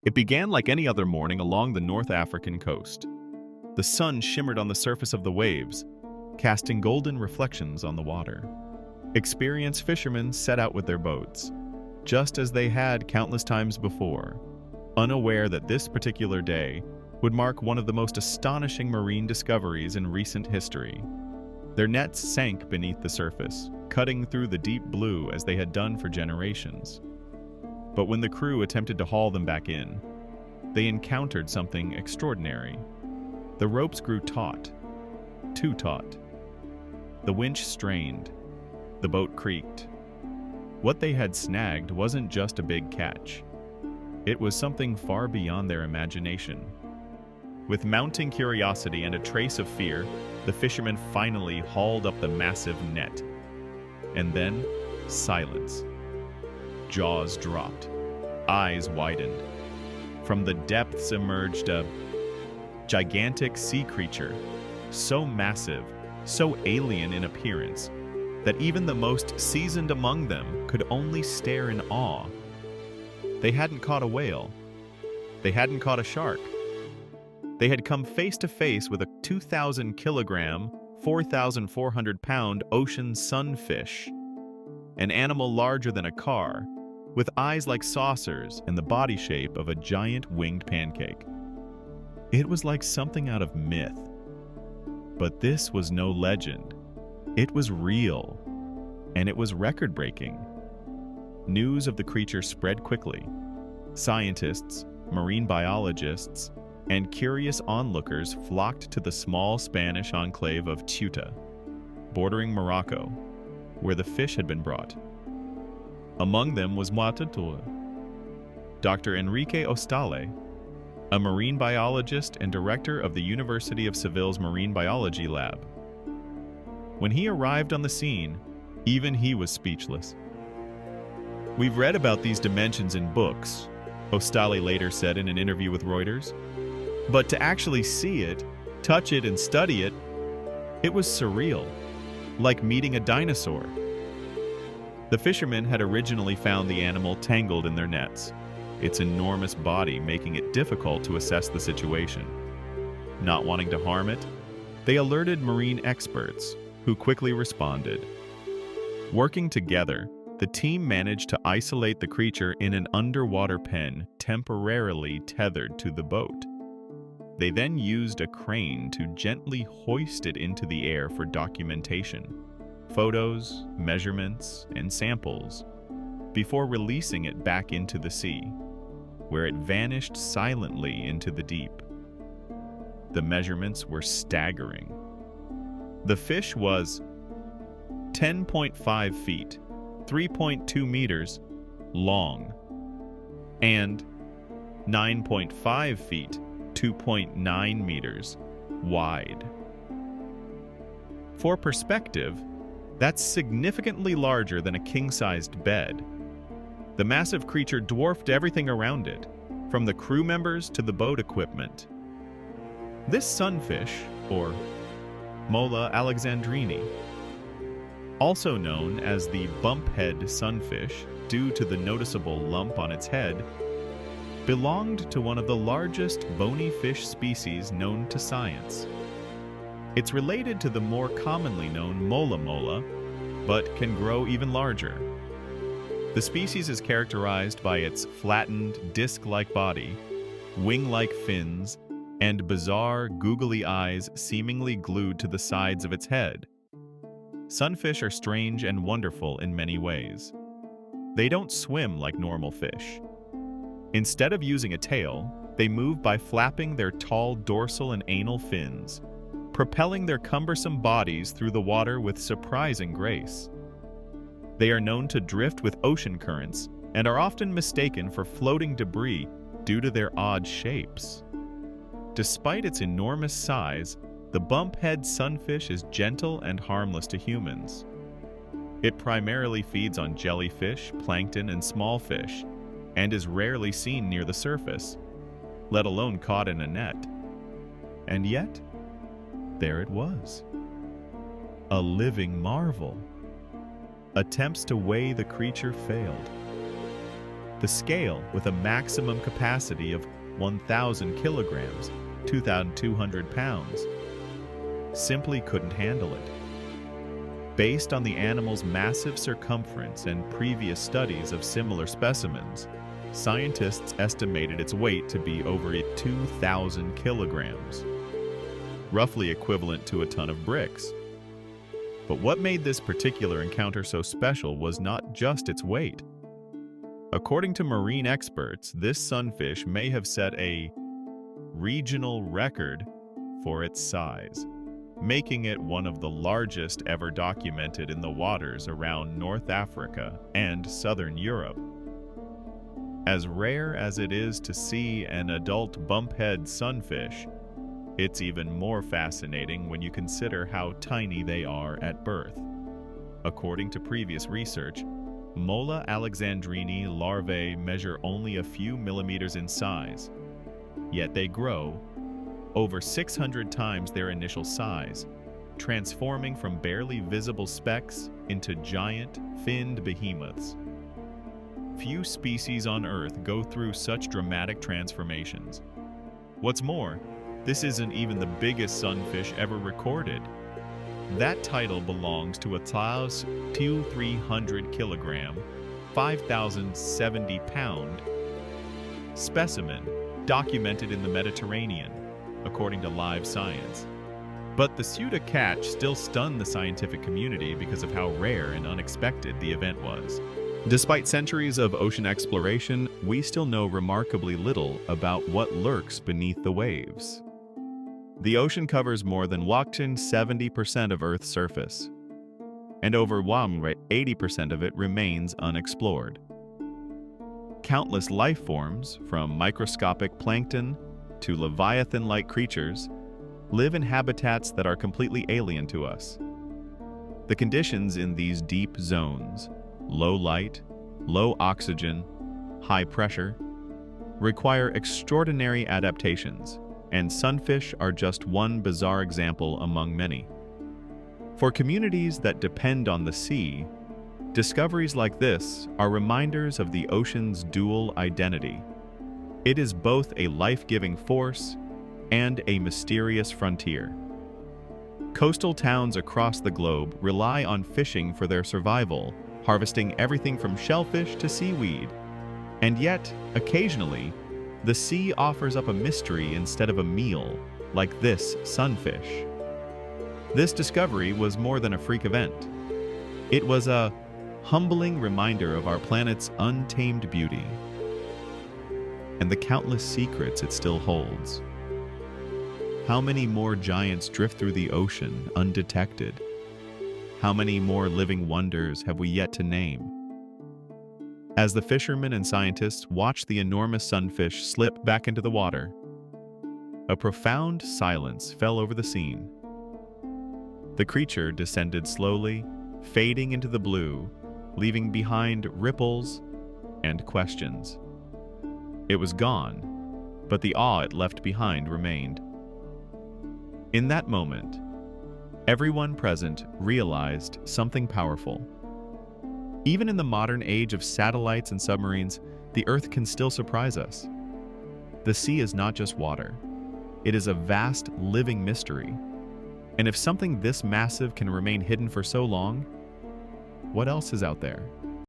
It began like any other morning along the North African coast. The sun shimmered on the surface of the waves, casting golden reflections on the water. Experienced fishermen set out with their boats, just as they had countless times before, unaware that this particular day would mark one of the most astonishing marine discoveries in recent history. Their nets sank beneath the surface, cutting through the deep blue as they had done for generations. But when the crew attempted to haul them back in, they encountered something extraordinary. The ropes grew taut, too taut. The winch strained. The boat creaked. What they had snagged wasn't just a big catch. It was something far beyond their imagination. With mounting curiosity and a trace of fear, the fishermen finally hauled up the massive net. And then, silence. Jaws dropped. Eyes widened. From the depths emerged a gigantic sea creature, so massive, so alien in appearance, that even the most seasoned among them could only stare in awe. They hadn't caught a whale. They hadn't caught a shark. They had come face to face with a 2,000-kilogram, 4,400-pound ocean sunfish, an animal larger than a car, with eyes like saucers and the body shape of a giant winged pancake. It was like something out of myth. But this was no legend. It was real, and it was record-breaking. News of the creature spread quickly. Scientists, marine biologists, and curious onlookers flocked to the small Spanish enclave of Ceuta, bordering Morocco, where the fish had been brought. Among them was Mola, Dr. Enrique Ostale, a marine biologist and director of the University of Seville's Marine Biology Lab. When he arrived on the scene, even he was speechless. "We've read about these dimensions in books," Ostale later said in an interview with Reuters. "But to actually see it, touch it, and study it, it was surreal, like meeting a dinosaur." The fishermen had originally found the animal tangled in their nets, its enormous body making it difficult to assess the situation. Not wanting to harm it, they alerted marine experts, who quickly responded. Working together, the team managed to isolate the creature in an underwater pen temporarily tethered to the boat. They then used a crane to gently hoist it into the air for documentation, photos, measurements, and samples, before releasing it back into the sea, where it vanished silently into the deep. The measurements were staggering. The fish was 10.5 feet, 3.2 meters, long, and 9.5 feet, 2.9 meters, wide. For perspective, that's significantly larger than a king-sized bed. The massive creature dwarfed everything around it, from the crew members to the boat equipment. This sunfish, or Mola Alexandrini, also known as the bumphead sunfish due to the noticeable lump on its head, belonged to one of the largest bony fish species known to science. It's related to the more commonly known mola, but can grow even larger. The species is characterized by its flattened, disc-like body, wing-like fins, and bizarre, googly eyes seemingly glued to the sides of its head. Sunfish are strange and wonderful in many ways. They don't swim like normal fish. Instead of using a tail, they move by flapping their tall dorsal and anal fins, propelling their cumbersome bodies through the water with surprising grace. They are known to drift with ocean currents and are often mistaken for floating debris due to their odd shapes. Despite its enormous size, the bumphead sunfish is gentle and harmless to humans. It primarily feeds on jellyfish, plankton, and small fish, and is rarely seen near the surface, let alone caught in a net. And yet, there it was. A living marvel. Attempts to weigh the creature failed. The scale, with a maximum capacity of 1,000 kilograms, 2,200 pounds, simply couldn't handle it. Based on the animal's massive circumference and previous studies of similar specimens, scientists estimated its weight to be over 2,000 kilograms, roughly equivalent to a ton of bricks. But what made this particular encounter so special was not just its weight. According to marine experts, this sunfish may have set a regional record for its size, making it one of the largest ever documented in the waters around North Africa and southern Europe. As rare as it is to see an adult bumphead sunfish, it's even more fascinating when you consider how tiny they are at birth. According to previous research, Mola Alexandrini larvae measure only a few millimeters in size, yet they grow over 600 times their initial size, transforming from barely visible specks into giant, finned behemoths. Few species on Earth go through such dramatic transformations. What's more, this isn't even the biggest sunfish ever recorded. That title belongs to a 2,300 kilogram, 5,070 pound specimen documented in the Mediterranean, according to Live Science. But the Ceuta catch still stunned the scientific community because of how rare and unexpected the event was. Despite centuries of ocean exploration, we still know remarkably little about what lurks beneath the waves. The ocean covers more than 70% of Earth's surface, and over 80% of it remains unexplored. Countless life forms, from microscopic plankton to leviathan-like creatures, live in habitats that are completely alien to us. The conditions in these deep zones, low light, low oxygen, high pressure, require extraordinary adaptations, and sunfish are just one bizarre example among many. For communities that depend on the sea, discoveries like this are reminders of the ocean's dual identity. It is both a life-giving force and a mysterious frontier. Coastal towns across the globe rely on fishing for their survival, harvesting everything from shellfish to seaweed. And yet, occasionally, the sea offers up a mystery instead of a meal, like this sunfish. This discovery was more than a freak event. It was a humbling reminder of our planet's untamed beauty and the countless secrets it still holds. How many more giants drift through the ocean undetected? How many more living wonders have we yet to name? As the fishermen and scientists watched the enormous sunfish slip back into the water, a profound silence fell over the scene. The creature descended slowly, fading into the blue, leaving behind ripples and questions. It was gone, but the awe it left behind remained. In that moment, everyone present realized something powerful. Even in the modern age of satellites and submarines, the Earth can still surprise us. The sea is not just water. It is a vast, living mystery. And if something this massive can remain hidden for so long, what else is out there?